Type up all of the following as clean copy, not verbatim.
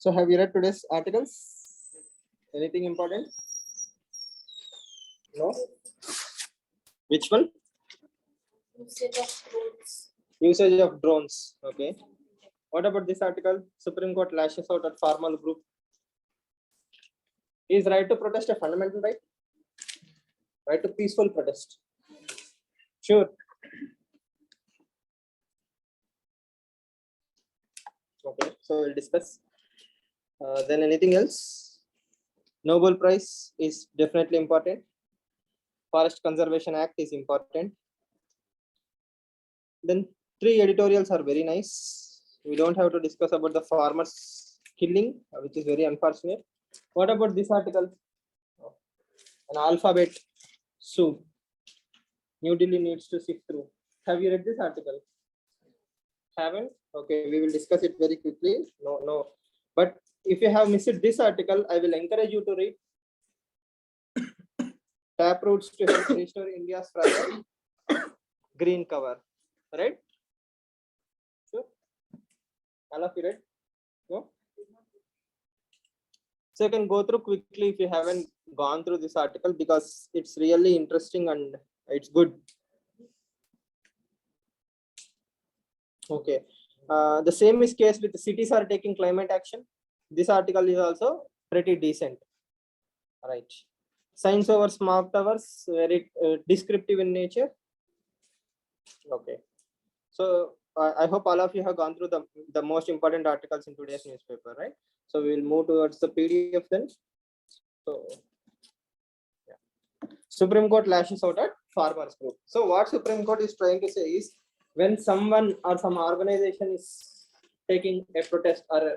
So have you read today's articles? Anything important? No? Which one? Usage of drones. Usage of drones. Okay. What about this article? Supreme Court lashes out at farmer group. Is right to protest a fundamental right? Right to peaceful protest. Sure. Okay, so we'll discuss. Then anything else? Nobel Prize is definitely important. Forest Conservation Act is important. Then 3 editorials are very nice. We don't have to discuss about the farmers killing, which is very unfortunate. What about this article? An alphabet soup. New Delhi needs to sift through. Have you read this article? Haven't? Okay, we will discuss it very quickly. No. But if you have missed this article, I will encourage you to read Taproots to help restore India's fragile green cover. Right? Sure. All of you read? No? So you can go through quickly if you haven't gone through this article because it's really interesting and it's good. Okay. The same is case with the cities are taking climate action. This article is also pretty decent. Right. Science over smart towers, very descriptive in nature. Okay. So I hope all of you have gone through the most important articles in today's newspaper, right? So we will move towards the PDF then. So yeah. Supreme Court lashes out at farmers group. So what Supreme Court is trying to say is when someone or some organization is taking a protest or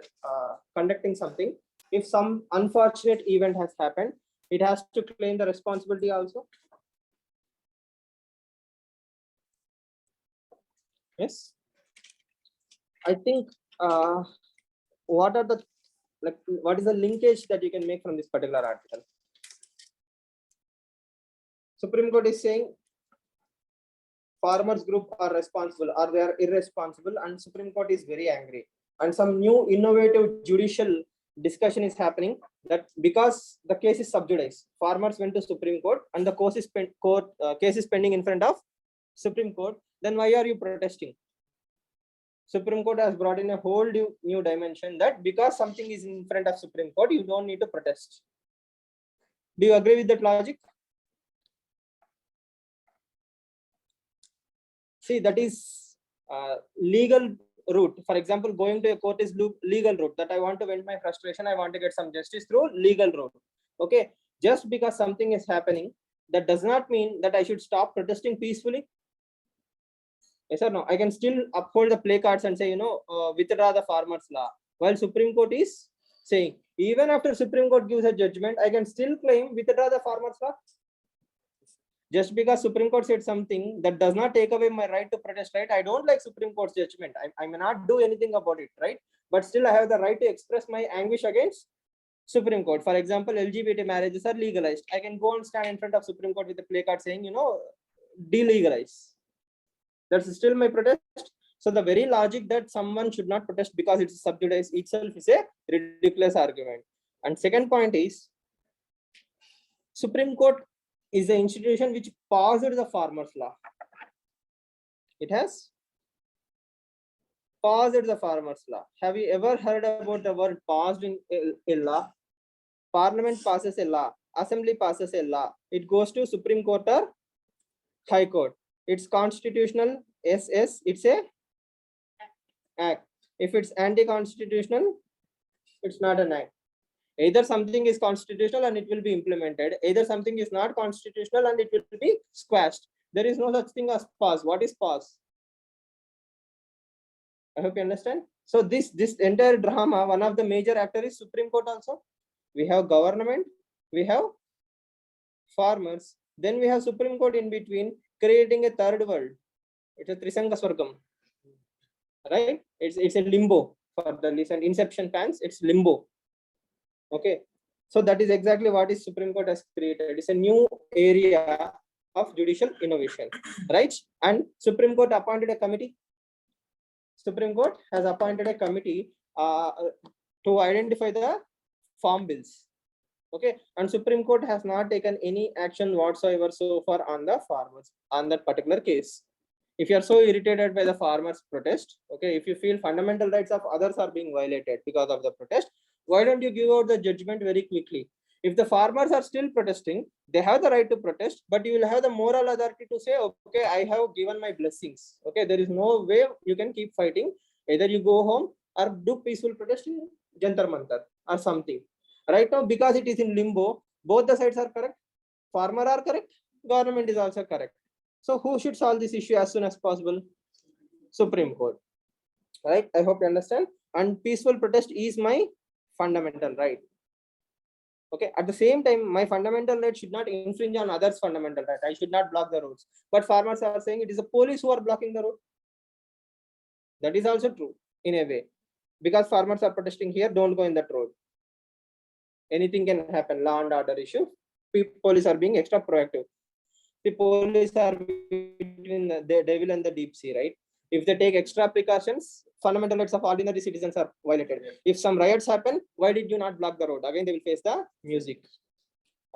conducting something, if some unfortunate event has happened, it has to claim the responsibility also. Yes. I think what is the linkage that you can make from this particular article? Supreme Court is saying farmers group are responsible or they are irresponsible, and Supreme Court is very angry. And some new innovative judicial discussion is happening that because the case is sub judice, farmers went to Supreme Court and the case is pending in front of Supreme Court, then why are you protesting? Supreme Court has brought in a whole new dimension that because something is in front of Supreme Court, you don't need to protest. Do you agree with that logic? See, that is legal route. For example, going to a court is legal route, that I want to vent my frustration, I want to get some justice through legal route. Okay, just because something is happening, that does not mean that I should stop protesting peacefully. Yes or no? I can still uphold the placards and say, withdraw the farmers law. While Supreme Court is saying, even after Supreme Court gives a judgment, I can still claim withdraw the farmers law. Just because Supreme Court said something, that does not take away my right to protest, right? I don't like Supreme Court's judgment. I may not do anything about it, right? But still I have the right to express my anguish against Supreme Court. For example, LGBT marriages are legalized. I can go and stand in front of Supreme Court with a placard saying, delegalize. That's still my protest. So the very logic that someone should not protest because it's sub judice itself is a ridiculous argument. And second point is, Supreme Court is the institution which passed the farmers law. It has passed the farmers law. Have you ever heard about the word passed in a law? Parliament passes a law, Assembly passes a law, it goes to Supreme Court or High Court. It's constitutional, SS, it's a act. If it's anti-constitutional, it's not an act. Either something is constitutional and it will be implemented, either something is not constitutional and it will be squashed. There is no such thing as pass. What is pass? I hope you understand. So this entire drama, one of the major actors is Supreme Court also. We have government, we have farmers, then we have Supreme Court in between, creating a third world. It's a Trisanga Swargam, right? It's a limbo for the recent Inception fans. It's limbo. Okay, so that is exactly what is Supreme Court has created. It's a new area of judicial innovation, right? And Supreme Court appointed a committee. Supreme Court has appointed a committee to identify the farm bills. Okay, and Supreme Court has not taken any action whatsoever so far on the farmers on that particular case. If you are so irritated by the farmers protest, okay, if you feel fundamental rights of others are being violated because of the protest, why don't you give out the judgment very quickly? If the farmers are still protesting, they have the right to protest, but you will have the moral authority to say, okay, I have given my blessings. Okay, there is no way you can keep fighting. Either you go home or do peaceful protest in Jantar Mantar or something. Right now, because it is in limbo, both the sides are correct. Farmer are correct, government is also correct. So who should solve this issue as soon as possible? Supreme Court. Right? I hope you understand. And peaceful protest is my fundamental right. Okay. At the same time, my fundamental right should not infringe on others' fundamental right. I should not block the roads. But farmers are saying it is the police who are blocking the road. That is also true in a way. Because farmers are protesting here, don't go in that road. Anything can happen. Law and order issue. Police are being extra proactive. The police are between the devil and the deep sea, right? If they take extra precautions, fundamental rights of ordinary citizens are violated. If some riots happen, why did you not block the road? Again, they will face the music.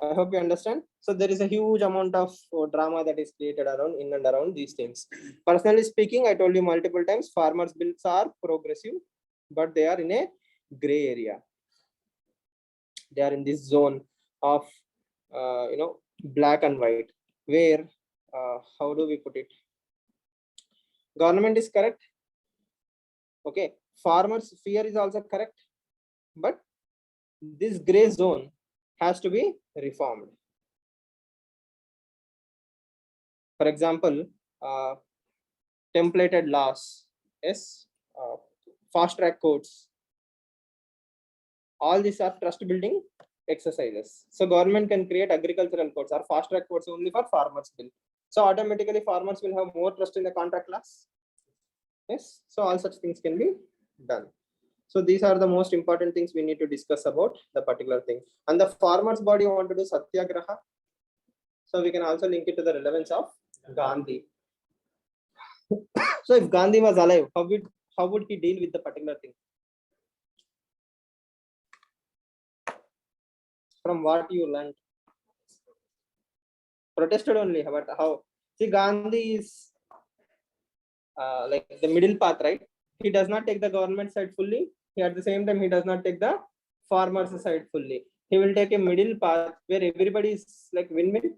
I hope you understand. So there is a huge amount of drama that is created around in and around these things. Personally speaking, I told you multiple times, farmers' bills are progressive, but they are in a gray area. They are in this zone of black and white, where how do we put it? Government is correct. Okay, farmers' fear is also correct, but this gray zone has to be reformed. For example, templated laws, yes, fast track courts. All these are trust building exercises. So government can create agricultural courts or fast track courts only for farmers bill. So automatically farmers will have more trust in the contract class. Yes, so all such things can be done. So these are the most important things we need to discuss about the particular thing. And the farmers body want to do satyagraha. So we can also link it to the relevance of Gandhi. So if Gandhi was alive, how would he deal with the particular thing? From what you learned? Protested only, but how? See, Gandhi is like the middle path, right? He does not take the government side fully. At the same time, he does not take the farmers side fully. He will take a middle path where everybody is like win-win.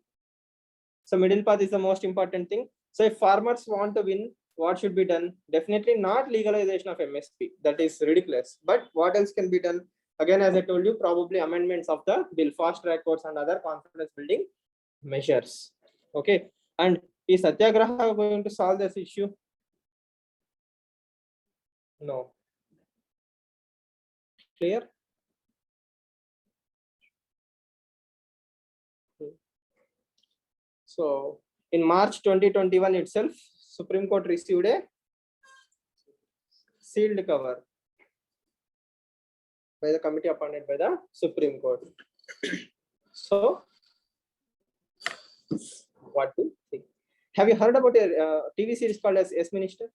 So middle path is the most important thing. So if farmers want to win, what should be done? Definitely not legalization of MSP. That is ridiculous. But what else can be done? Again, as I told you, probably amendments of the bill, fast track courts and other confidence building measures. Okay. And is Satyagraha going to solve this issue? No. Clear? So in March 2021 itself, Supreme Court received a sealed cover by the committee appointed by the Supreme Court. So what do you think? Have you heard about a TV series called as Yes Minister?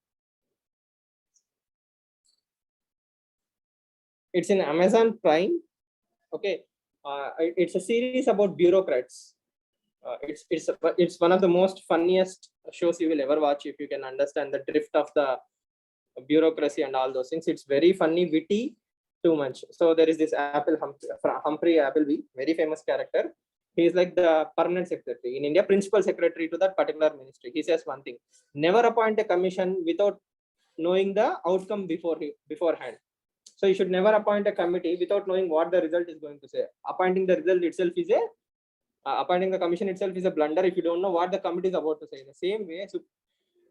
It's in Amazon Prime. Okay, it's a series about bureaucrats. It's one of the most funniest shows you will ever watch if you can understand the drift of the bureaucracy and all those things. It's very funny, witty, too much. So there is this Humphrey Appleby, very famous character. He is like the permanent secretary in India, principal secretary to that particular ministry. He says one thing: never appoint a commission without knowing the outcome beforehand. So you should never appoint a committee without knowing what the result is going to say. Appointing the result itself is appointing the commission itself is a blunder if you don't know what the committee is about to say. The same way, so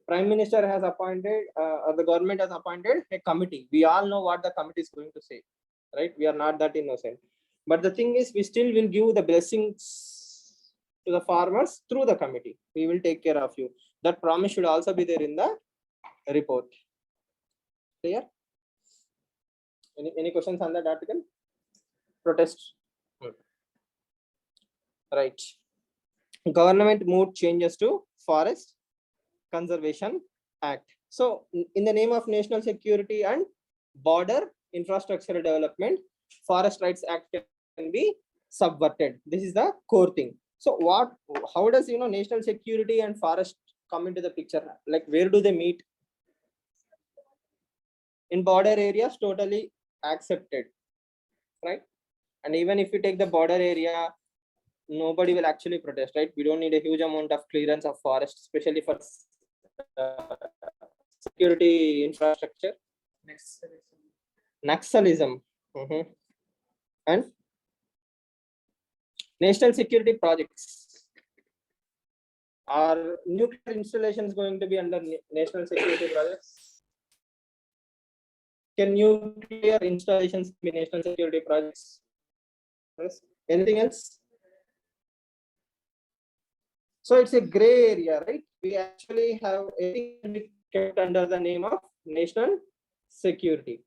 Prime Minister has appointed, or the government has appointed a committee. We all know what the committee is going to say, right? We are not that innocent. But the thing is, we still will give the blessings to the farmers through the committee. We will take care of you. That promise should also be there in the report. Clear? Any questions on that article? Protest. Right. Government moved changes to Forest Conservation Act. So in the name of national security and border infrastructural development, Forest Rights Act can be subverted. This is the core thing. So how does national security and forest come into the picture? Like, where do they meet? In border areas, totally accepted, right? And even if you take the border area, nobody will actually protest, right? We don't need a huge amount of clearance of forest, especially for security infrastructure. Naxalism. And national security projects. Are nuclear installations going to be under national security projects? Can nuclear installations be national security projects? Yes. Anything else? So it's a gray area, right? We actually have everything kept under the name of national security.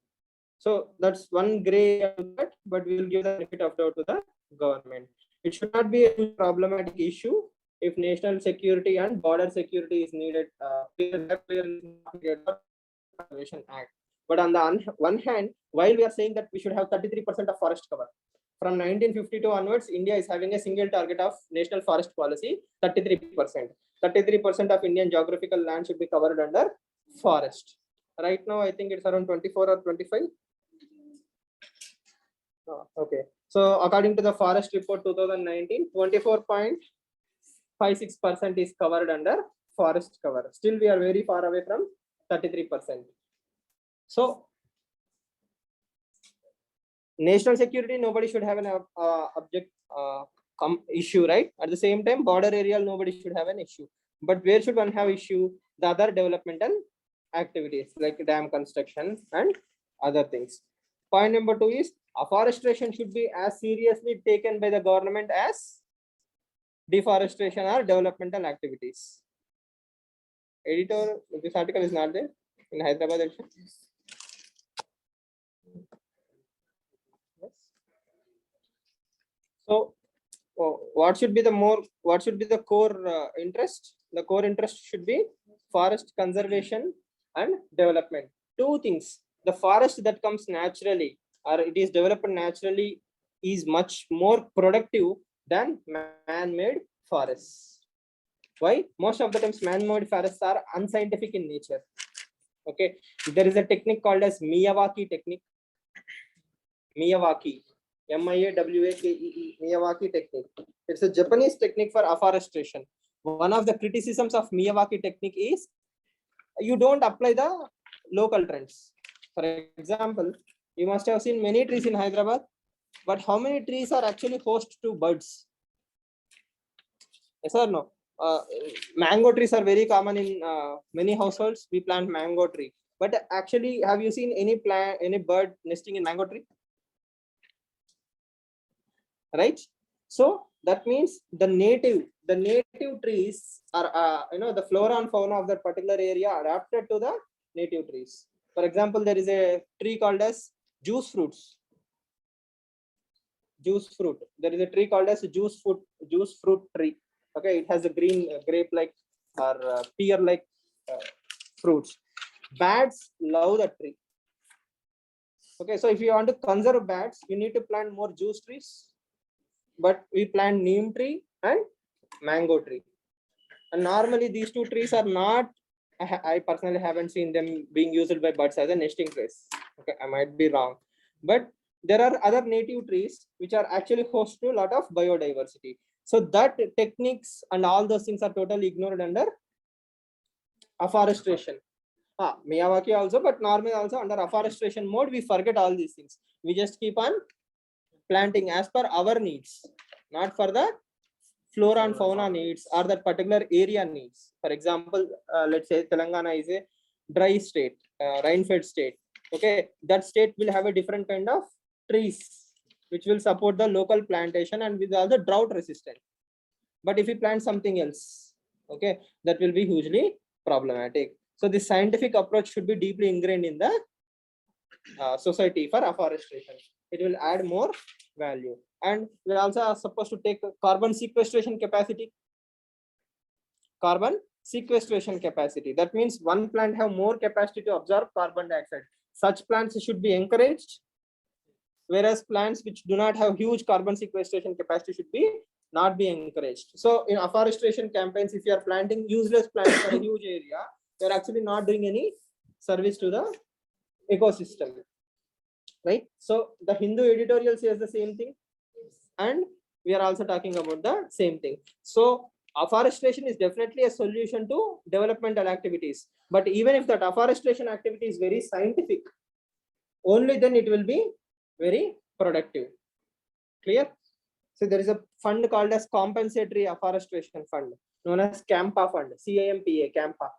So that's one gray area, but we will give the benefit of doubt to the government. It should not be a problematic issue if national security and border security is needed. Conservation Act. But on the one hand, while we are saying that we should have 33% of forest cover, from 1952 onwards, India is having a single target of national forest policy, 33%. 33% of Indian geographical land should be covered under forest. Right now, I think it's around 24 or 25. Oh, okay. So according to the forest report 2019, 24.56% is covered under forest cover. Still, we are very far away from 33%. So national security, nobody should have an issue, right? At the same time, border area, nobody should have an issue. But where should one have issue? The other developmental activities like dam construction and other things. Point number 2 is afforestation should be as seriously taken by the government as deforestation or developmental activities. Editor, this article is not there in Hyderabad edition. So what should be the core interest? The core interest should be forest conservation and development. Two things. The forest that comes naturally or it is developed naturally is much more productive than man-made forests. Why? Most of the times man-made forests are unscientific in nature. Okay, there is a technique called as Miyawaki technique. Miyawaki, Miyawaki, Miyawaki technique. It's a Japanese technique for afforestation. One of the criticisms of Miyawaki technique is you don't apply the local trends. For example, you must have seen many trees in Hyderabad, but how many trees are actually host to birds? Yes or no? Mango trees are very common in many households. We plant mango tree, but actually, have you seen any bird nesting in mango tree? Right? So that means the native trees are the flora and fauna of that particular area are adapted to the native trees. For example, there is a tree called as juice fruit. There is a tree called as juice fruit tree. Okay, it has a green grape-like or pear-like fruits. Bats love the tree. Okay, so if you want to conserve bats, you need to plant more juice trees. But we plant neem tree and mango tree. And normally these two trees are not, I personally haven't seen them being used by birds as a nesting place. Okay, I might be wrong. But there are other native trees which are actually host to a lot of biodiversity. So that techniques and all those things are totally ignored under afforestation. Miyawaki also, but normally also under afforestation mode, we forget all these things. We just keep on planting as per our needs, not for the flora and fauna needs or that particular area needs. For example, let's say Telangana is a dry state, rain-fed state. Okay, that state will have a different kind of trees which will support the local plantation and with also drought resistant. But if we plant something else, okay, that will be hugely problematic. So the scientific approach should be deeply ingrained in the society for afforestation. It will add more value. And we also are supposed to take carbon sequestration capacity. Carbon sequestration capacity. That means one plant have more capacity to absorb carbon dioxide. such plants should be encouraged, whereas plants which do not have huge carbon sequestration capacity should be not be encouraged. So in afforestation campaigns, if you are planting useless plants for a huge area, you are actually not doing any service to the ecosystem, right? So the Hindu editorial says the same thing, and we are also talking about the same thing. So afforestation is definitely a solution to developmental activities, but even if that afforestation activity is very scientific, only then it will be very productive. Clear? So there is a fund called as compensatory afforestation fund, known as CAMPA fund, CAMPA, CAMPA.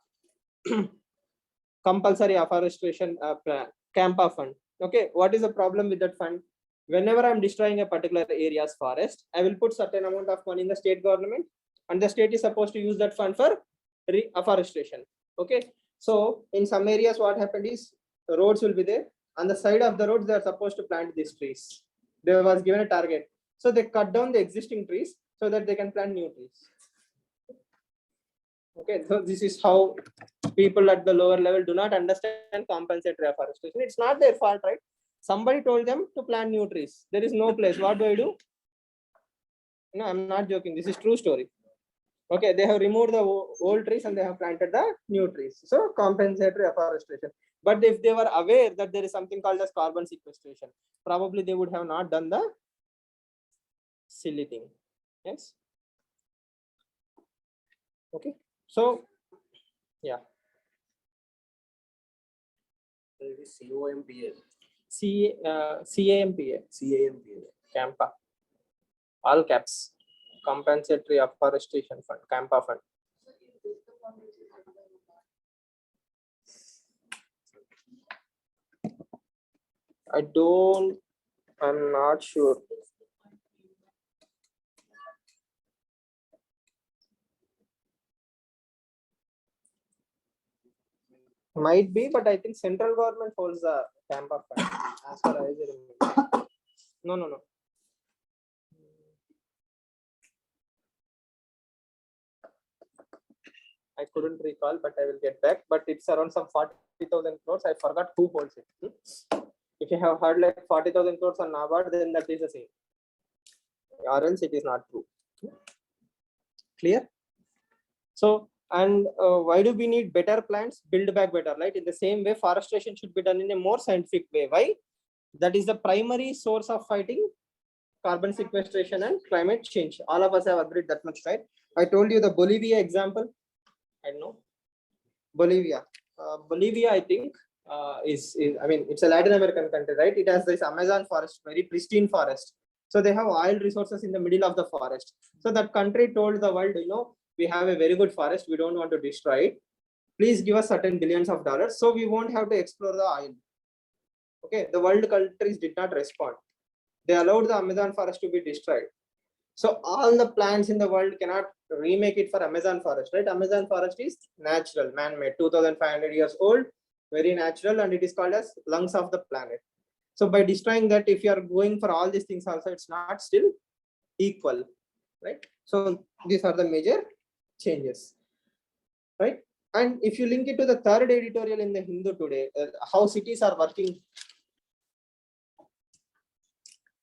Compulsory afforestation plan, CAMPA fund. Okay, what is the problem with that fund? Whenever I'm destroying a particular area's forest, I will put certain amount of money in the state government, and the state is supposed to use that fund for afforestation. Okay, so in some areas, what happened is the roads will be there. On the side of the roads, they are supposed to plant these trees. There was given a target, so they cut down the existing trees so that they can plant new trees. Okay, so this is how people at the lower level do not understand compensatory afforestation. It's not their fault, right? Somebody told them to plant new trees. There is no place. What do? No, I'm not joking. This is true story. Okay, they have removed the old trees and they have planted the new trees. So compensatory afforestation. But if they were aware that there is something called as carbon sequestration, probably they would have not done the silly thing. Yes. Okay. So yeah. COMPA. CAMPA. CAMPA. All caps. Compensatory afforestation fund. CAMPA fund. I'm not sure. Might be, but I think central government holds the CAMPA fund as far as I remember. No. I couldn't recall, but I will get back. But it's around some 40,000 crores. I forgot who holds it. If you have heard like 40,000 crores on NABARD, then that is the same. Or else it is not true. Clear? So, and why do we need better plants? Build back better, right? In the same way, forestation should be done in a more scientific way. Why? That is the primary source of fighting carbon sequestration and climate change. All of us have agreed that much, right? I told you the Bolivia example. I know Bolivia. Bolivia, I think, is I mean, it's a Latin American country, right? It has this Amazon forest, very pristine forest. So they have oil resources in the middle of the forest. So that country told the world, we have a very good forest. We don't want to destroy it. Please give us certain billions of dollars, so we won't have to explore the oil. Okay, the world countries did not respond. They allowed the Amazon forest to be destroyed. So all the plants in the world cannot remake it for Amazon forest, right? Amazon forest is natural, man-made, 2,500 years old, very natural, and it is called as lungs of the planet. So by destroying that, if you are going for all these things also, it's not still equal, right? So these are the major changes, right? And if you link it to the third editorial in the Hindu today, how cities are working,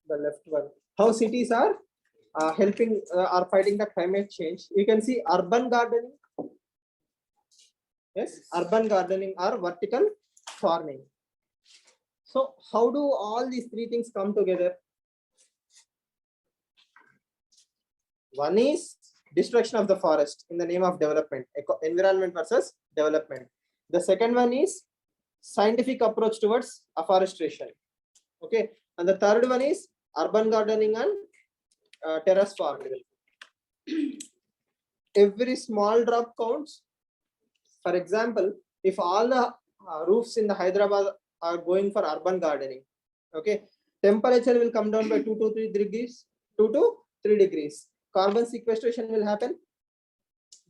the left one, how cities are helping or fighting the climate change. You can see urban gardening. Yes, urban gardening or vertical farming. So how do all these three things come together? One is destruction of the forest in the name of development, environment versus development. The second one is scientific approach towards afforestation. Okay, and the third one is urban gardening and terrace farming. Every small drop counts. For example, if all the roofs in the Hyderabad are going for urban gardening, okay, temperature will come down by 2 to 3 degrees. 2 to 3 degrees. Carbon sequestration will happen.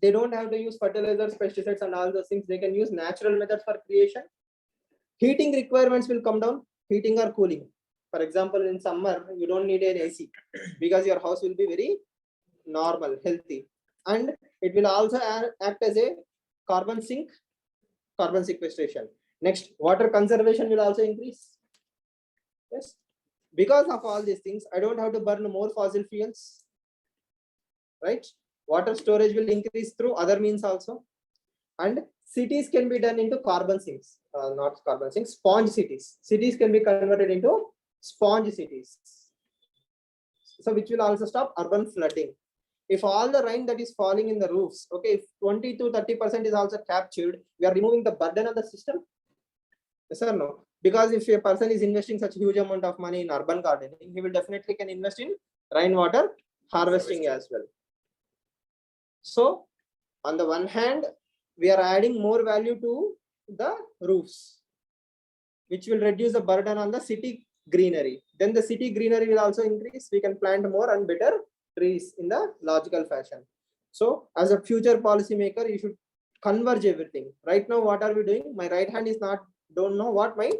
They don't have to use fertilizers, pesticides, and all those things. They can use natural methods for creation. Heating requirements will come down. Heating or cooling. For example, in summer, you don't need an AC because your house will be very normal, healthy. And it will also act as a carbon sink, carbon sequestration. Next, water conservation will also increase. Yes, because of all these things, I don't have to burn more fossil fuels, right? Water storage will increase through other means also. And cities can be done into carbon sinks, not carbon sinks, sponge cities. Cities can be converted into sponge cities. So which will also stop urban flooding. If all the rain that is falling in the roofs, okay, if 20 to 30% is also captured, we are removing the burden of the system. Yes or no? Because if a person is investing such a huge amount of money in urban gardening, he will definitely can invest in rainwater harvesting as well. So on the one hand, we are adding more value to the roofs, which will reduce the burden on the city greenery. Then the city greenery will also increase. We can plant more and better trees in the logical fashion. So as a future policy maker, you should converge everything. Right now, what are we doing? My right hand is don't know what my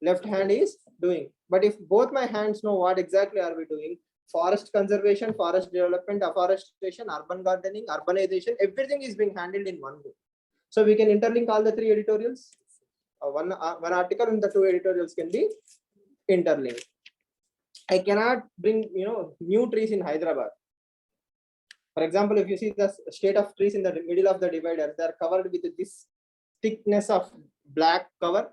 left hand is doing. But if both my hands know what exactly are we doing, forest conservation, forest development, afforestation, urban gardening, urbanization, everything is being handled in one go. So we can interlink all the three editorials. One article and the two editorials can be interlinked. I cannot bring new trees in Hyderabad. For example, if you see the state of trees in the middle of the divider, they are covered with this thickness of black cover.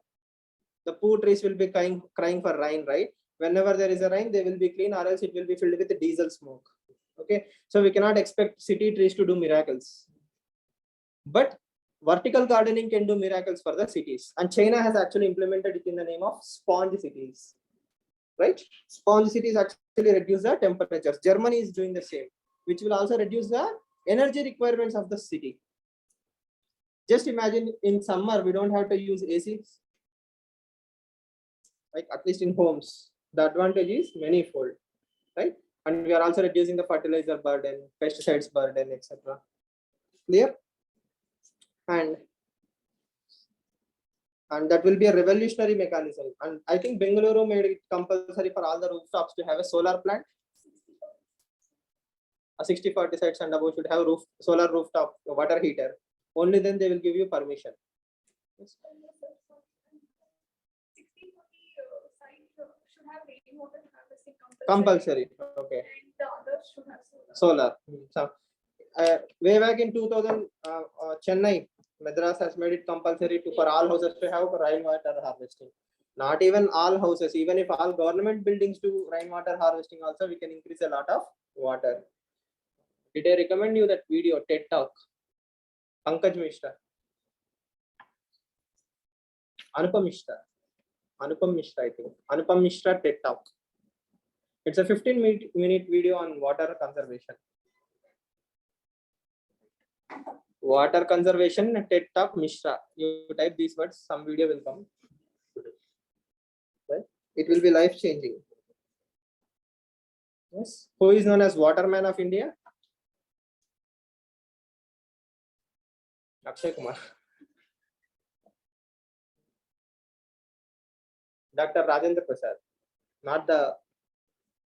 The poor trees will be crying for rain, right? Whenever there is a rain, they will be clean, or else it will be filled with diesel smoke. Okay, so we cannot expect city trees to do miracles. But vertical gardening can do miracles for the cities, and China has actually implemented it in the name of sponge cities, right? Sponge cities actually reduce the temperatures. Germany is doing the same, which will also reduce the energy requirements of the city. Just imagine in summer, we don't have to use ACs, like at least in homes. The advantage is manifold, right? And we are also reducing the fertilizer burden, pesticides burden, etc. Clear? And that will be a revolutionary mechanism. And I think Bengaluru made it compulsory for all the rooftops to have a solar plant. A 60-40 sites and above should have solar rooftop water heater. Only then they will give you permission. Yes. 60-40 sites should have rainwater harvesting compulsory. Okay. And the others should have solar. So, way back in 2000, Chennai, Madras has made it compulsory for all houses to have rainwater harvesting. Not even all houses, even if all government buildings do rainwater harvesting also, we can increase a lot of water. Did I recommend you that video, TED Talk? Pankaj Mishra. Anupam Mishra, I think. Anupam Mishra TED Talk. It's a 15-minute video on water conservation. Water conservation, TED Talk Mishra. You type these words, some video will come. Right? It will be life-changing. Yes. Who is known as Waterman of India? Akshay Kumar. Dr. Rajendra Prasad. Not the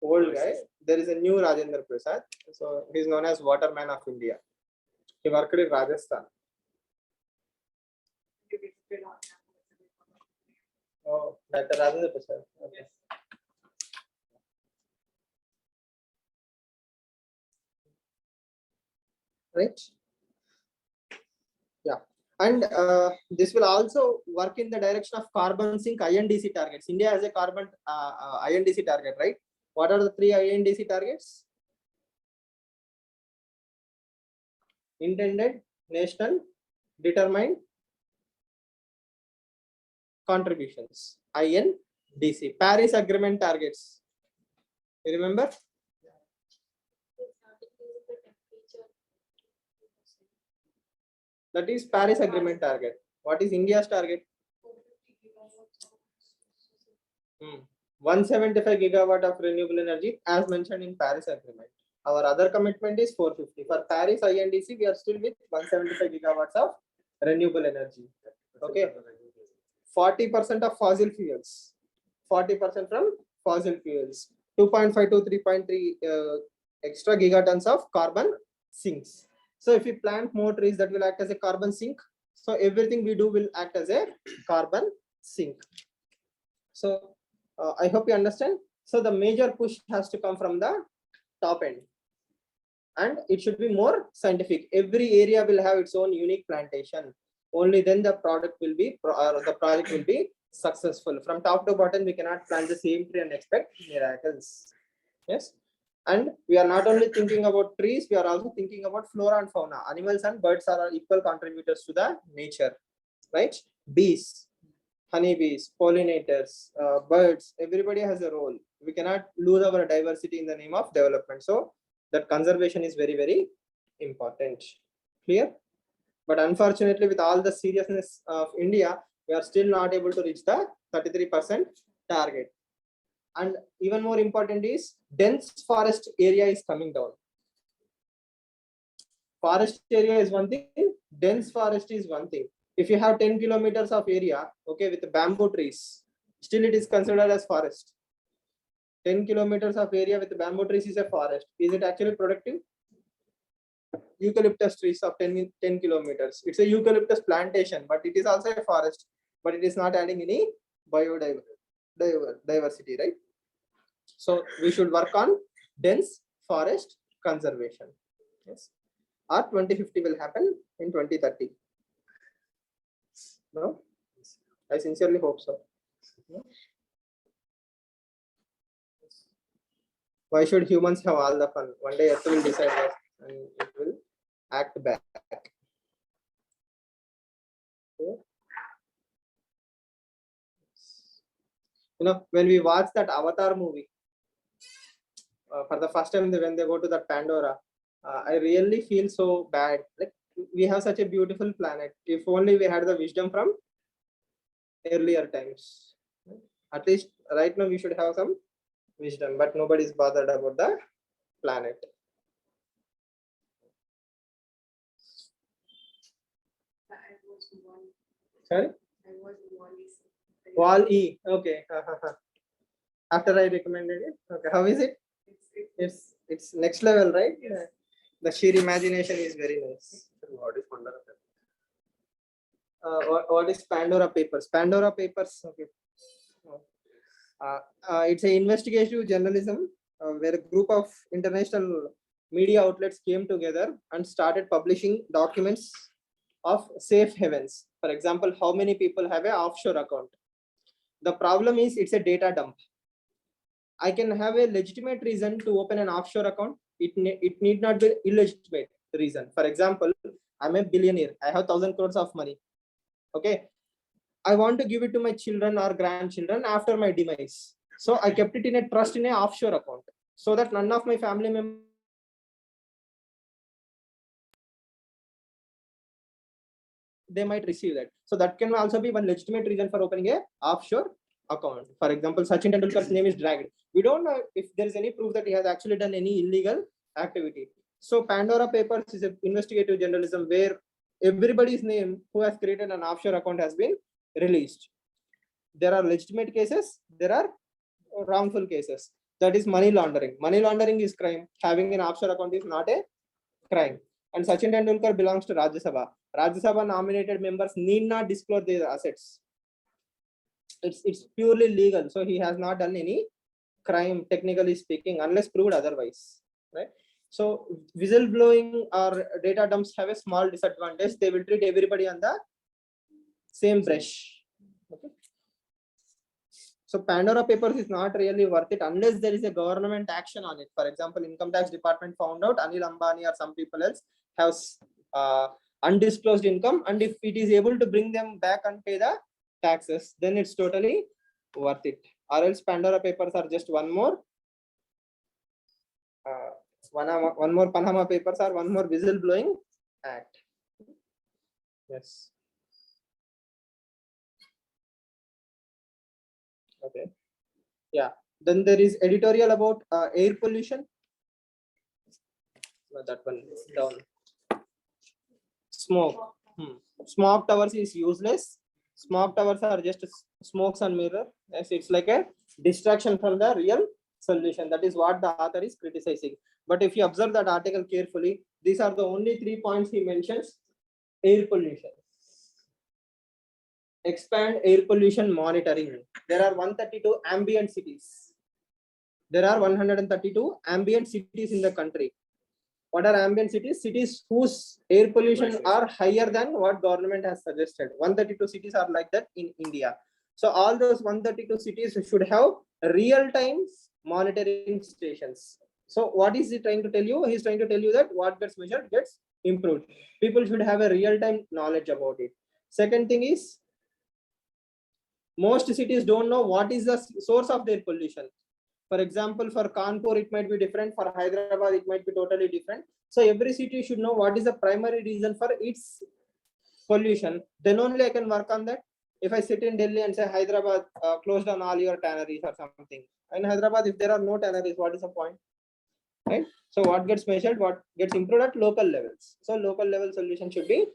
old guy. There is a new Rajendra Prasad. So he is known as Waterman of India. He worked in Rajasthan. Oh, Dr. Rajendra Prasad. Okay. Right? Yeah. And this will also work in the direction of carbon sink INDC targets. India has a carbon INDC target, right? What are the 3 INDC targets? Intended, national, determined contributions. INDC. Paris Agreement targets. You remember? That is Paris Agreement target. What is India's target? 175 gigawatt of renewable energy as mentioned in Paris Agreement. Our other commitment is 450. For Paris INDC, we are still with 175 gigawatts of renewable energy. Okay. 40% of fossil fuels. 40% from fossil fuels. 2.5 to 3.3 extra gigatons of carbon sinks. So if we plant more trees, that will act as a carbon sink. So everything we do will act as a carbon sink. So I hope you understand. So the major push has to come from the top end, and it should be more scientific. Every area will have its own unique plantation. Only then the product will be, the project will be successful. From top to bottom, we cannot plant the same tree and expect miracles. Yes. And we are not only thinking about trees, we are also thinking about flora and fauna. Animals and birds are equal contributors to the nature, right? Bees, honeybees, pollinators, birds, everybody has a role. We cannot lose our diversity in the name of development. So that conservation is very, very important. Clear? But unfortunately, with all the seriousness of India, we are still not able to reach the 33% target. And even more important is dense forest area is coming down. Forest area is one thing, dense forest is one thing. If you have 10 kilometers of area, okay, with bamboo trees, still it is considered as forest. 10 kilometers of area with bamboo trees is a forest. Is it actually productive? Eucalyptus trees of 10 kilometers. It's a eucalyptus plantation, but it is also a forest, but it is not adding any biodiversity, right? So we should work on dense forest conservation. Yes. Or 2050 will happen in 2030. No? I sincerely hope so. No? Why should humans have all the fun? One day Earth will decide that and it will act back. Okay. You know, when we watch that Avatar movie, for the first time when they go to that Pandora, I really feel so bad. Like, we have such a beautiful planet. If only we had the wisdom from earlier times. At least right now we should have some wisdom, but nobody is bothered about the planet. Sorry? Wall-E. Okay. After I recommended it. Okay. How is it? It's next level, right? Yeah. The sheer imagination is very nice. What is Pandora? What is Pandora Papers? Pandora Papers. Okay. It's an investigative journalism where a group of international media outlets came together and started publishing documents of safe havens. For example, how many people have an offshore account? The problem is it's a data dump. I can have a legitimate reason to open an offshore account. It need not be illegitimate reason. For example, I'm a billionaire. I have 1,000 crores of money. Okay. I want to give it to my children or grandchildren after my demise. So I kept it in a trust in an offshore account so that none of my family members they might receive that. So that can also be one legitimate reason for opening a offshore account. For example, Sachin Tendulkar's name is dragged. We don't know if there is any proof that he has actually done any illegal activity. So Pandora Papers is an investigative journalism where everybody's name who has created an offshore account has been released. There are legitimate cases, there are wrongful cases. That is money laundering. Money laundering is crime. Having an offshore account is not a crime. And Sachin Tendulkar belongs to Rajya Sabha. Rajya Sabha nominated members need not disclose their assets. It's purely legal. So he has not done any crime, technically speaking, unless proved otherwise. Right? So whistleblowing or data dumps have a small disadvantage. They will treat everybody on the same brush. Okay. So Pandora Papers is not really worth it unless there is a government action on it. For example, Income Tax Department found out Anil Ambani or some people else have undisclosed income, and if it is able to bring them back and pay the taxes, then it's totally worth it. Or else Pandora Papers are just one more Panama Papers or one more whistleblowing act. Yes. Okay. Yeah. Then there is editorial about air pollution. That one down. Smoke. Smoke towers is useless. Smoke towers are just smokes and mirror. Yes, it's like a distraction from the real solution. That is what the author is criticizing. But if you observe that article carefully, these are the only 3 points he mentions. Air pollution. expand air pollution monitoring. There are 132 ambient cities. There are 132 ambient cities in the country. What are ambient cities? Cities whose air pollution are higher than what government has suggested. 132 cities are like that in India. So all those 132 cities should have real-time monitoring stations. So what is he trying to tell you? He's trying to tell you that what gets measured gets improved. People should have a real-time knowledge about it. Second thing is, most cities don't know what is the source of their pollution. For example, for Kanpur, it might be different. For Hyderabad, it might be totally different. So every city should know what is the primary reason for its pollution. Then only I can work on that. If I sit in Delhi and say Hyderabad, close down all your tanneries or something. In Hyderabad, if there are no tanneries, what is the point? Right? So what gets measured, what gets improved at local levels. So local level solution should be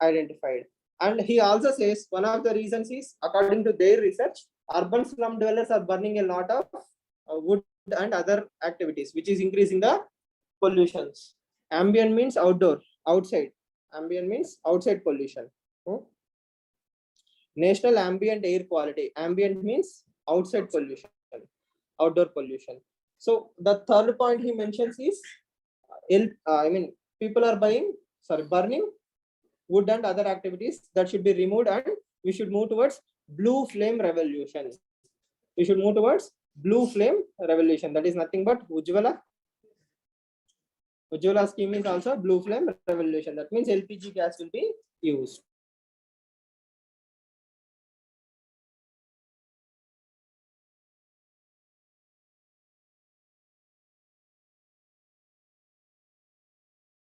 identified. And he also says one of the reasons is, according to their research, urban slum dwellers are burning a lot of wood and other activities, which is increasing the pollutions. Ambient means outdoor, outside. Ambient means outside pollution. National ambient air quality. Ambient means outside pollution, outdoor pollution. So the third point he mentions is, people are burning wood and other activities that should be removed, and we should move towards blue flame revolution. We should move towards blue flame revolution. That is nothing but Ujjwala. Ujjwala scheme is also blue flame revolution. That means LPG gas will be used.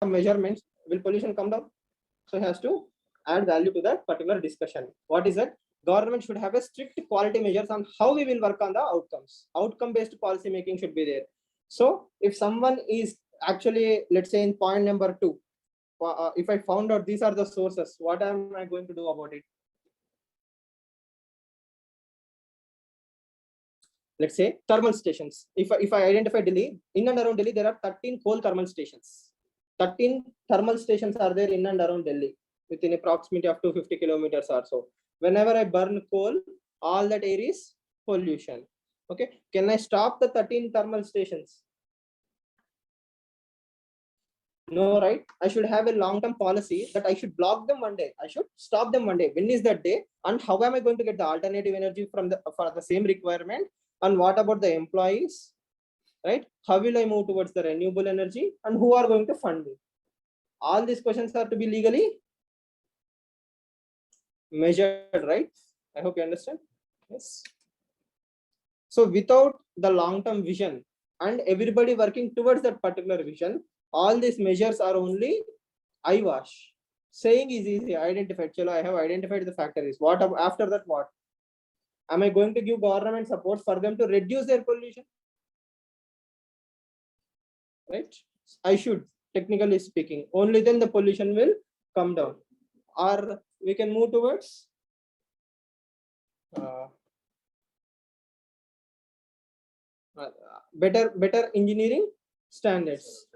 Measurements, will pollution come down? So he has to add value to that particular discussion. What is that? Government should have a strict quality measures on how we will work on the outcomes. Outcome based policy making should be there. So if someone is actually, let's say in point number 2, if I found out these are the sources, what am I going to do about it? Let's say thermal stations. If I identify Delhi, in and around Delhi, there are 13 coal thermal stations. 13 thermal stations are there in and around Delhi, within a proximity of 250 kilometers or so. Whenever I burn coal, all that air is pollution. Okay, can I stop the 13 thermal stations? No, right? I should have a long-term policy that I should block them one day. I should stop them one day. When is that day? And how am I going to get the alternative energy for the same requirement? And what about the employees? Right? How will I move towards the renewable energy? And who are going to fund me? All these questions are to be legally measured, right? I hope you understand. Yes. So without the long-term vision and everybody working towards that particular vision, all these measures are only eyewash. Saying is easy, identified. Chalo, I have identified the factories. What after that? What? Am I going to give government support for them to reduce their pollution? Right? I should, technically speaking. Only then the pollution will come down. Or we can move towards better engineering standards.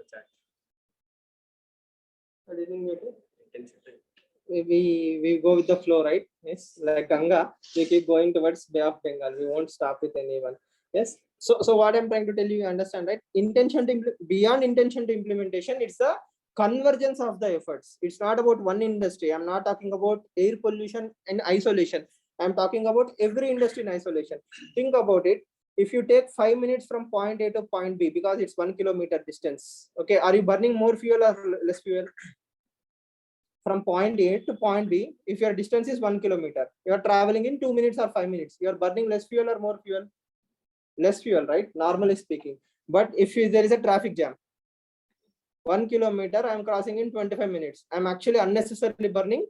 I didn't get it. We go with the flow, right? Yes, like Ganga, we keep going towards Bay of Bengal. We won't stop with anyone. Yes. So what I'm trying to tell you understand, right? Beyond intention to implementation, it's the convergence of the efforts. It's not about one industry. I'm not talking about air pollution in isolation. I'm talking about every industry in isolation. Think about it. If you take 5 minutes from point A to point B, because it's 1 kilometer distance, okay, are you burning more fuel or less fuel? From point A to point B, if your distance is 1 kilometer, you are traveling in 2 minutes or 5 minutes. You are burning less fuel or more fuel? Less fuel, right? Normally speaking. But if there is a traffic jam, 1 kilometer, I am crossing in 25 minutes. I'm actually unnecessarily burning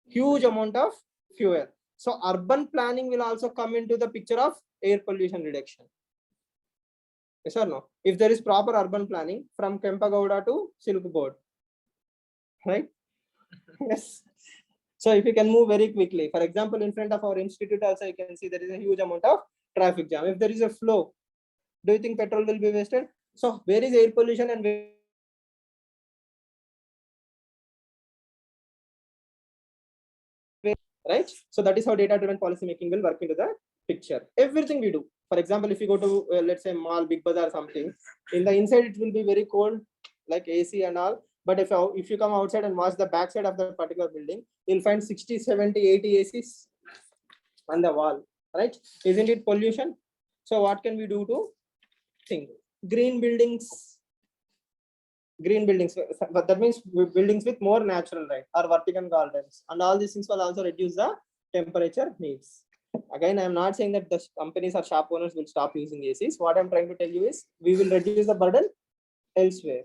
huge amount of fuel. So urban planning will also come into the picture of air pollution reduction. Yes or no? If there is proper urban planning from Kempagowda to Silk Board, right? Yes. So if you can move very quickly, for example, in front of our institute also, you can see there is a huge amount of traffic jam. If there is a flow, do you think petrol will be wasted? So where is air pollution and where right? So that is how data-driven policy making will work into the picture. Everything we do. For example, if you go to let's say mall, big bazaar, or something, in the inside it will be very cold, like AC and all. But if you come outside and watch the backside of the particular building, you'll find 60, 70, 80 ACs on the wall, right? Isn't it pollution? So what can we do to think? Green buildings. Green buildings, but that means buildings with more natural light or vertical gardens, and all these things will also reduce the temperature needs. Again, I am not saying that the companies or shop owners will stop using ACs. What I'm trying to tell you is we will reduce the burden elsewhere.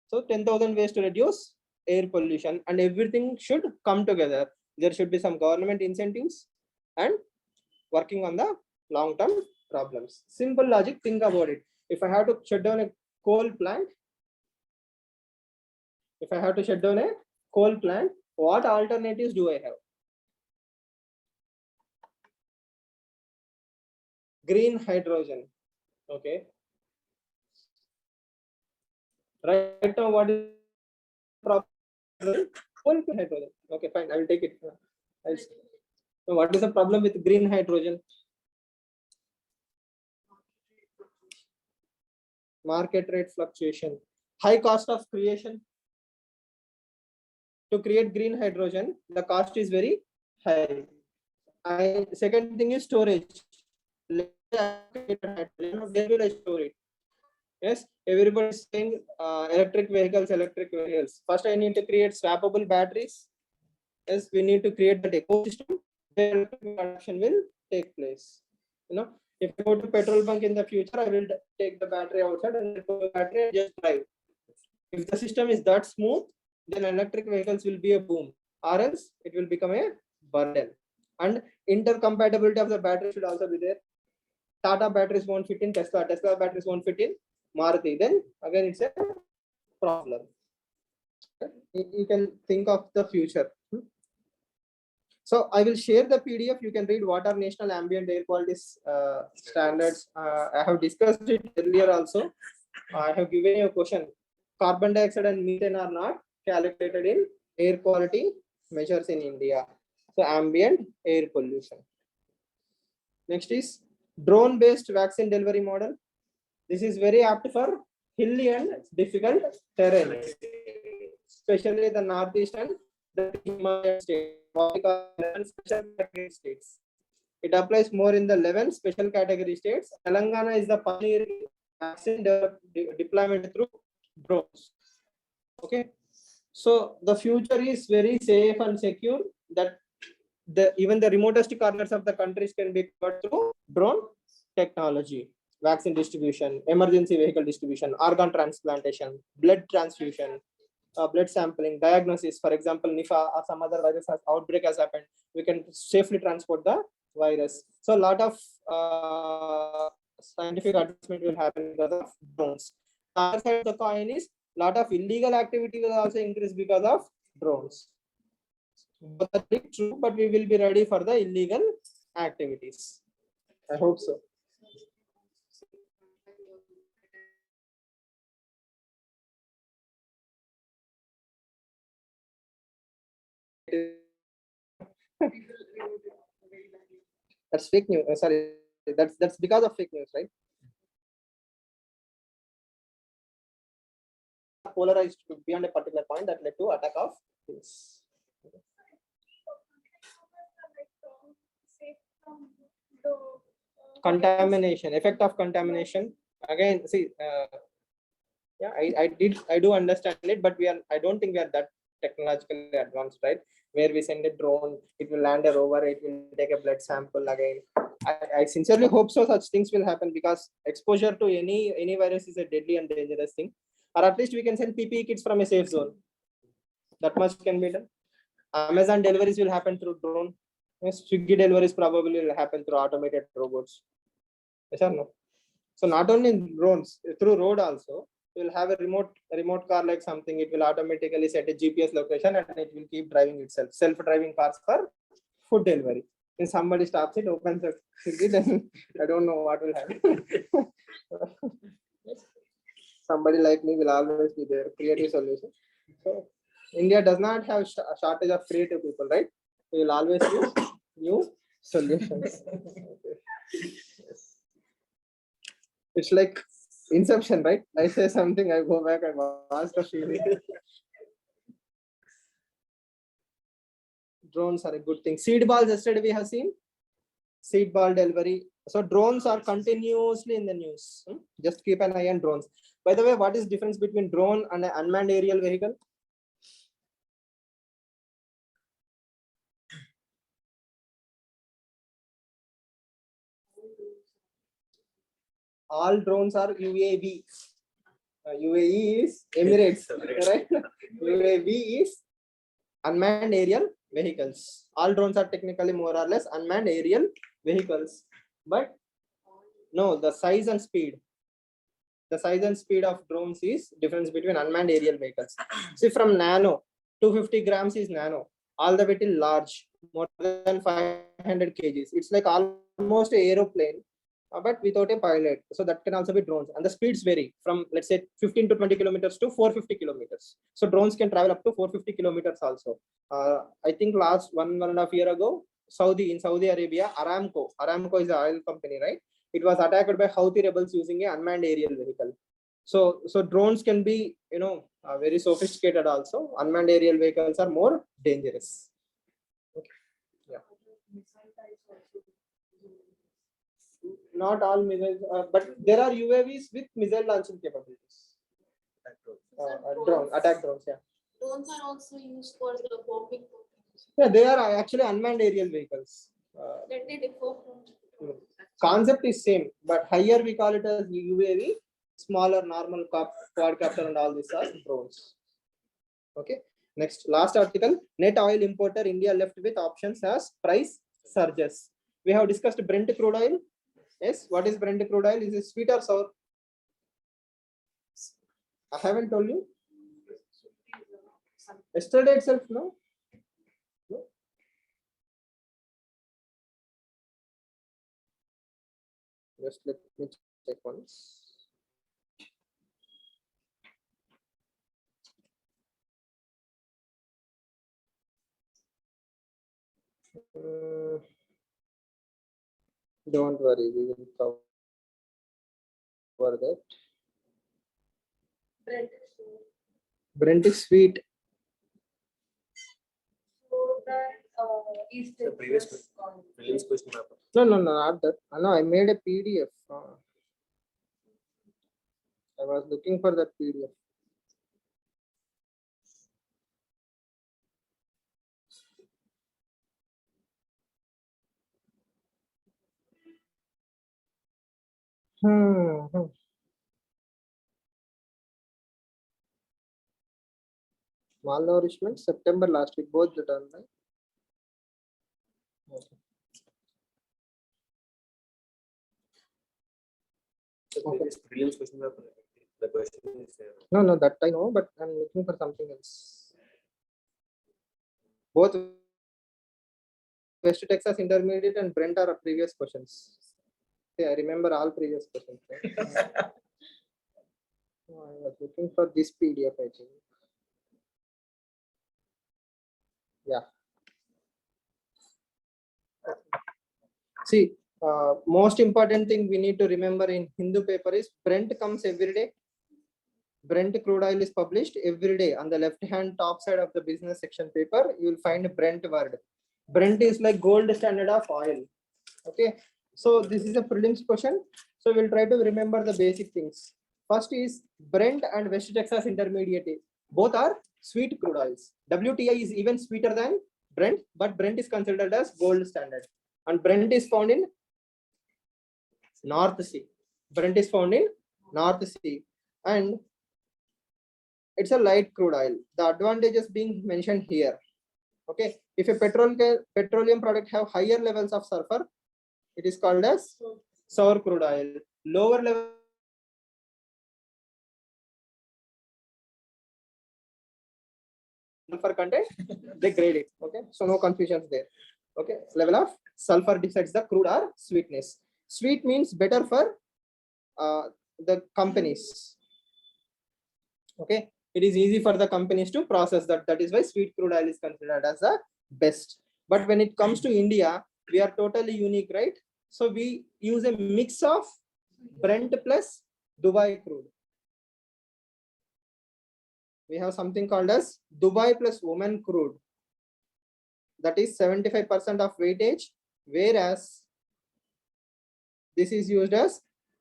So 10,000 ways to reduce air pollution, and everything should come together. There should be some government incentives and working on the long-term problems. Simple logic, think about it. If I have to shut down a coal plant, what alternatives do I have? Green hydrogen. Okay. Right now, what is the problem? Coal hydrogen. Okay, fine. I will take it. So what is the problem with green hydrogen? Market rate fluctuation. High cost of creation. To create green hydrogen, the cost is very high. Second thing is storage. Where will I store it? Yes, everybody is saying electric vehicles. First, I need to create swappable batteries. Yes, we need to create the ecosystem where production will take place. You know, if I go to petrol bunk in the future, I will take the battery outside and put the battery and just drive. If the system is that smooth, then electric vehicles will be a boom, or else it will become a burden. And intercompatibility of the battery should also be there. Tata batteries won't fit in Tesla. Tesla batteries won't fit in Maruti. Then again, it's a problem. You can think of the future. So I will share the PDF. You can read what are national ambient air quality standards. I have discussed it earlier also. I have given you a question. Carbon dioxide and methane are not calculated in air quality measures in India. So ambient air pollution. Next is drone-based vaccine delivery model. This is very apt for hilly and difficult terrain, especially the northeast and the Himalayan states. It applies more in the 11 special category states. Telangana is the pioneer vaccine deployment through drones. Okay, so the future is very safe and secure. That even the remotest corners of the countries can be covered through drone technology. Vaccine distribution, emergency vehicle distribution, organ transplantation, blood transfusion, blood sampling, diagnosis. For example, Nipah or some other virus outbreak has happened, we can safely transport the virus. So a lot of scientific advancement will happen because of drones. The other side of the coin is a lot of illegal activity will also increase because of drones. Both are true, but we will be ready for the illegal activities. I hope so. That's fake news. Sorry, that's because of fake news, right? Polarized beyond a particular point that led to attack of things. Contamination, effect of contamination. Again, see, yeah, I do understand it, but I don't think we are that technologically advanced, right? Where we send a drone, it will land a rover, it will take a blood sample again. I sincerely hope so. Such things will happen because exposure to any virus is a deadly and dangerous thing. Or at least we can send PPE kits from a safe zone. That much can be done. Amazon deliveries will happen through drone. Yes, Swiggy deliveries probably will happen through automated robots. Yes or no? So not only drones, through road also, you will have a remote car like something. It will automatically set a GPS location and it will keep driving itself. Self-driving cars for food delivery. If somebody stops it, opens the Swiggy, then I don't know what will happen. Somebody like me will always be there. Creative solution. So India does not have a shortage of creative people, right? We will always use new solutions. Okay. Yes. It's like Inception, right? I say something, I go back, I ask the feeling. Drones are a good thing. Seed balls, yesterday we have seen seed ball delivery. So drones are continuously in the news. Just keep an eye on drones. By the way, what is difference between drone and an unmanned aerial vehicle? All drones are UAV. UAE is Emirates, right? UAV is unmanned aerial vehicles. All drones are technically more or less unmanned aerial vehicles. But no, the size and speed. The size and speed of drones is difference between unmanned aerial vehicles. See, from nano, 250 grams is nano, all the way till large, more than 500 kgs. It's like almost an aeroplane, but without a pilot. So that can also be drones. And the speeds vary from, let's say, 15 to 20 kilometers to 450 kilometers. So drones can travel up to 450 kilometers also. I think last 1.5 years ago, in Saudi Arabia, Aramco is an oil company, right? It was attacked by Houthi rebels using an unmanned aerial vehicle. So drones can be, very sophisticated also. Unmanned aerial vehicles are more dangerous. Okay. Yeah. Not all missiles, but there are UAVs with missile launching capabilities. Attack drones, yeah. Drones are also used for the bombing. Yeah, they are actually unmanned aerial vehicles. That they differ from. Concept is same, but higher we call it as UAV, smaller normal quadcopter and all these are drones. Okay. Next, last article, net oil importer India left with options as price surges. We have discussed Brent crude oil. Yes, what is Brent crude oil? Is it sweet or sour? I haven't told you. Yesterday itself, no? No? Just let me check once. Don't worry, we will cover that. Brent is sweet. So that is the previous question paper. No, not that. No, I made a PDF. I was looking for that PDF. Malnourishment, September last week, both the done, right? Okay. Prelims question paper. The question is No, that I know, but I'm looking for something else. Both West Texas Intermediate and Brent are previous questions. Yeah, I remember all previous questions. Right? I was looking for this PDF, I think. Yeah. See, most important thing we need to remember in Hindu paper is Brent comes every day. Brent crude oil is published every day. On the left hand top side of the business section paper, you will find Brent word. Brent is like gold standard of oil. Okay. So this is a prelims question. So we'll try to remember the basic things. First is Brent and West Texas Intermediate. Both are sweet crude oils. WTI is even sweeter than Brent, but Brent is considered as gold standard. And Brent is found in North Sea. Brent is found in North Sea. And it's a light crude oil. The advantages being mentioned here. Okay. If a petroleum product have higher levels of sulfur, it is called as sour crude oil. Lower level sulfur content, they grade it. Okay. So no confusions there. Okay. Level of sulfur decides the crude or sweetness. Sweet means better for the companies. Okay. It is easy for the companies to process that. That is why sweet crude oil is considered as the best. But when it comes to India, we are totally unique, right? So we use a mix of Brent plus Dubai crude. We have something called as Dubai plus Oman crude. That is 75% of weightage, whereas this is used as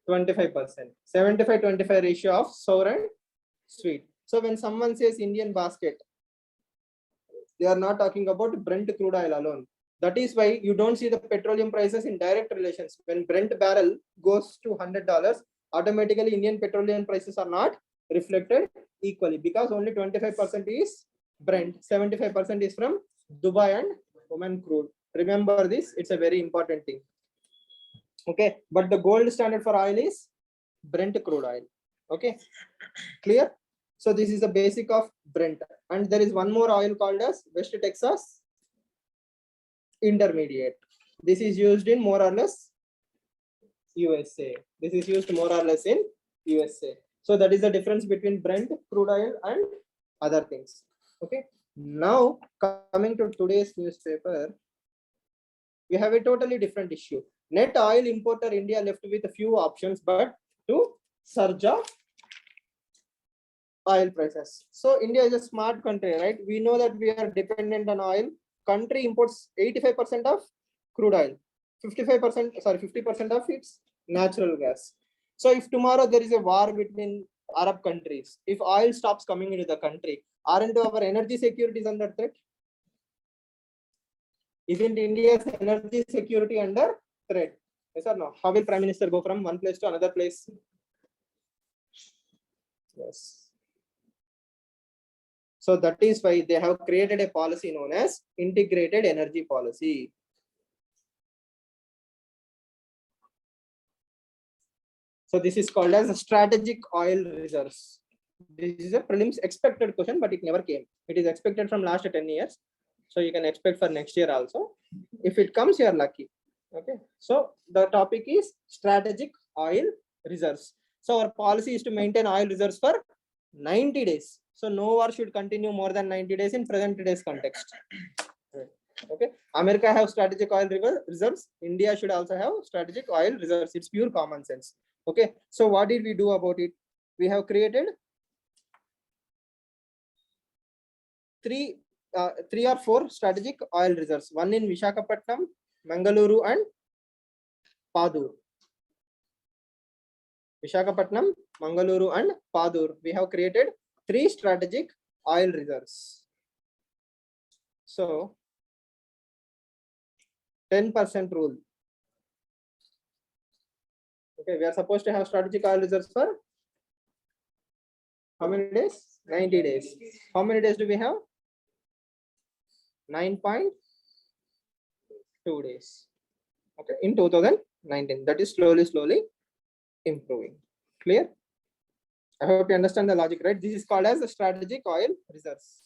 25%. 75-25 ratio of sour and sweet. So when someone says Indian basket, they are not talking about Brent crude oil alone. That is why you don't see the petroleum prices in direct relations. When Brent barrel goes to $100, automatically Indian petroleum prices are not reflected equally, because only 25% is Brent, 75% is from Dubai and Oman crude. Remember this, it's a very important thing. Okay, but the gold standard for oil is Brent crude oil. Okay, clear? So this is the basic of Brent, and there is one more oil called as West Texas Intermediate. This is used in more or less USA. This is used more or less in USA. So that is the difference between Brent crude oil and other things. Okay. Now coming to today's newspaper, we have a totally different issue. Net oil importer India left with a few options, but to surge of oil prices. So India is a smart country, right? We know that we are dependent on oil. Country imports 85% of crude oil, 50% of its natural gas. So if tomorrow there is a war between Arab countries, if oil stops coming into the country, aren't our energy security is under threat? Isn't India's energy security under threat? Yes or no? How will Prime Minister go from one place to another place? Yes. So that is why they have created a policy known as integrated energy policy. So this is called as strategic oil reserves. This is a prelims expected question, but it never came. It is expected from last 10 years. So you can expect for next year also. If it comes, you are lucky. Okay. So the topic is strategic oil reserves. So our policy is to maintain oil reserves for 90 days. So no war should continue more than 90 days in present today's context. Okay. America have strategic oil reserves. India should also have strategic oil reserves. It's pure common sense. Okay. So what did we do about it? We have created three or four strategic oil reserves. One in Visakhapatnam, Mangaluru, and Padur. Visakhapatnam, Mangaluru, and Padur. We have created 3 strategic oil reserves. So 10% rule. Okay, we are supposed to have strategic oil reserves for how many days? 90 days. How many days do we have? 9.2 days. Okay, in 2019. That is slowly improving. Clear? I hope you understand the logic, right? This is called as the strategic oil reserves.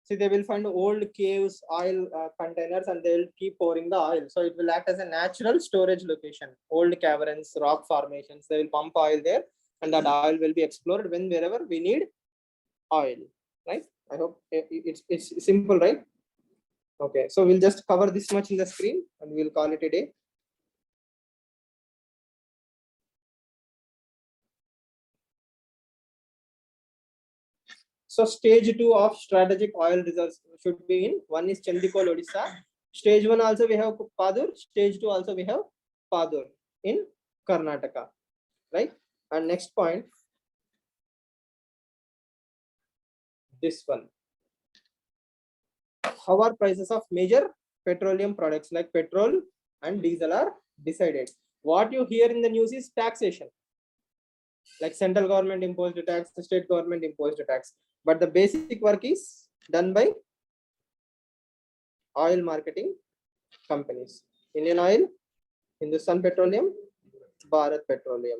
See, they will find old caves, oil containers, and they will keep pouring the oil. So it will act as a natural storage location. Old caverns, rock formations, they will pump oil there, and that oil will be explored wherever we need oil, right? I hope it's simple, right? Okay, so we'll just cover this much in the screen and we'll call it a day. So stage 2 of strategic oil reserves should be in. One is Chandikol, Odisha. Stage 1 also we have Padur. Stage 2 also we have Padur in Karnataka, right? And next point, this one. How are prices of major petroleum products like petrol and diesel are decided? What you hear in the news is taxation. Like central government imposed a tax, the state government imposed a tax. But the basic work is done by oil marketing companies. Indian Oil, Hindustan Petroleum, Bharat Petroleum.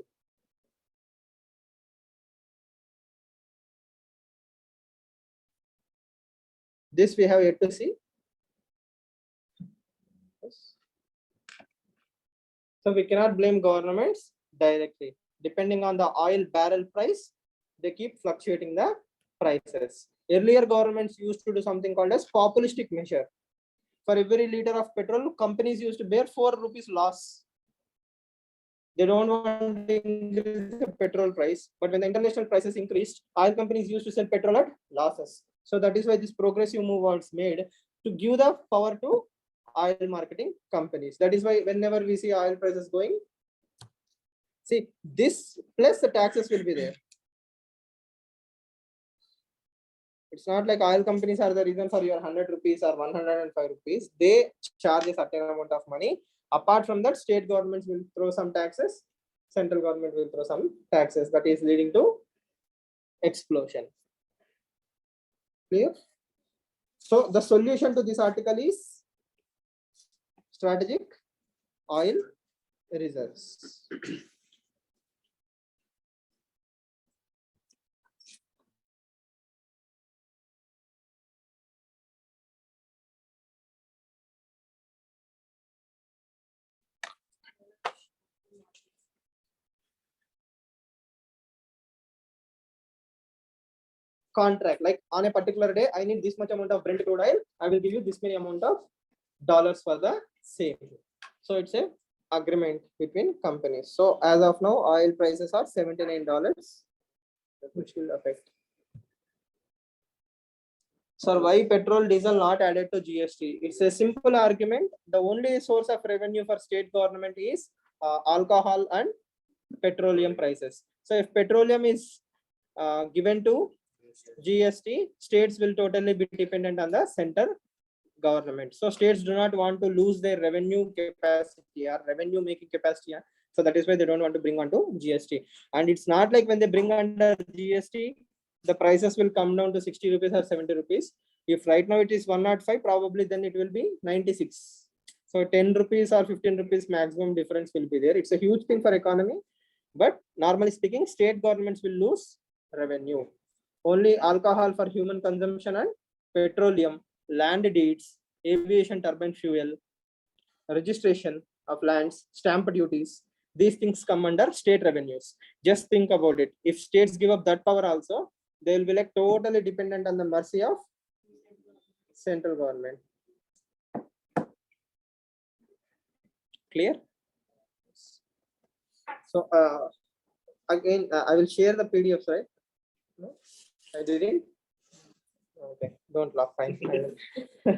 This we have yet to see. Yes. So we cannot blame governments directly. Depending on the oil barrel price, they keep fluctuating the prices. Earlier governments used to do something called as populistic measure. For every liter of petrol, companies used to bear 4 rupees loss. They don't want to increase the petrol price, but when the international prices increased, oil companies used to sell petrol at losses. So that is why this progressive move was made to give the power to oil marketing companies. That is why whenever we see oil prices going, see this plus the taxes will be there. It's not like oil companies are the reason for your 100 rupees or 105 rupees. They charge a certain amount of money. Apart from that, state governments will throw some taxes. Central government will throw some taxes. That is leading to explosion. Clear? So the solution to this article is strategic oil reserves. Contract, like on a particular day, I need this much amount of Brent crude oil. I will give you this many amount of dollars for the same. So it's a agreement between companies. So as of now, oil prices are $79, which will affect. So why petrol, diesel not added to GST? It's a simple argument. The only source of revenue for state government is alcohol and petroleum prices. So if petroleum is given to GST, states will totally be dependent on the center government. So states do not want to lose their revenue capacity or revenue making capacity. So that is why they don't want to bring on to GST. And it's not like when they bring under GST, the prices will come down to 60 rupees or 70 rupees. If right now it is 105, probably then it will be 96. So 10 rupees or 15 rupees maximum difference will be there. It's a huge thing for economy. But normally speaking, state governments will lose revenue. Only alcohol for human consumption and petroleum, land deeds, aviation turbine fuel, registration of lands, stamp duties, these things come under state revenues. Just think about it. If states give up that power also, they will be like totally dependent on the mercy of central government. Clear? So again, I will share the PDFs, right? No, I didn't. Okay, don't laugh. Fine. I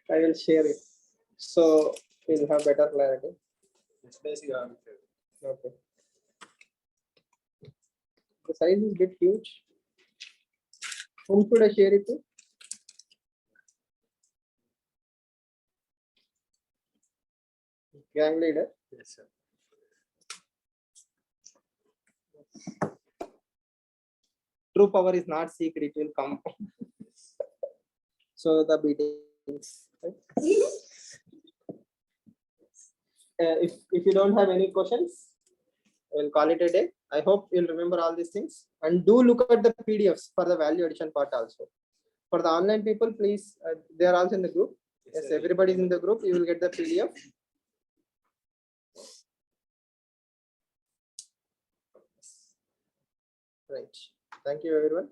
will share it. So we'll have better clarity. It's basically Okay. The size is a bit huge. Whom should I share it to? Gang leader. yes, sir. True power is not secret, it will come. So the beatings. Right? If you don't have any questions, we'll call it a day. I hope you'll remember all these things and do look at the PDFs for the value addition part also. For the online people, please, they are also in the group. Yes, sir. everybody is in the group. You will get the PDF. Right. Thank you, everyone.